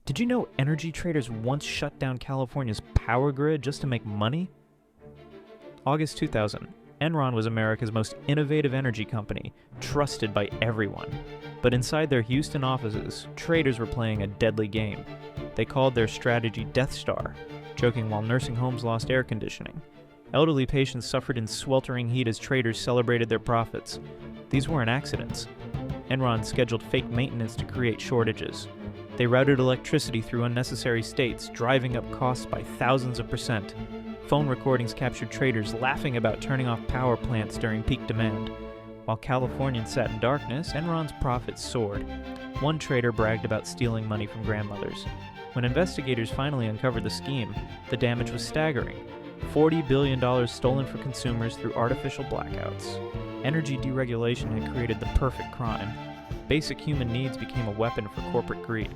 Did you know energy traders once shut down California's power grid just to make money? August 2000. Enron was America's most innovative energy company, trusted by everyone. But inside their Houston offices, traders were playing a deadly game. They called their strategy Death Star, joking while nursing homes lost air conditioning. Elderly patients suffered in sweltering heat as traders celebrated their profits. These weren't accidents. Enron scheduled fake maintenance to create shortages. They routed electricity through unnecessary states, driving up costs by thousands of %. Phone recordings captured traders laughing about turning off power plants during peak demand. While Californians sat in darkness, Enron's profits soared. One trader bragged about stealing money from grandmothers. When investigators finally uncovered the scheme, the damage was staggering. $40 billion stolen for consumers through artificial blackouts. Energy deregulation had created the perfect crime. Basic human needs became a weapon for corporate greed.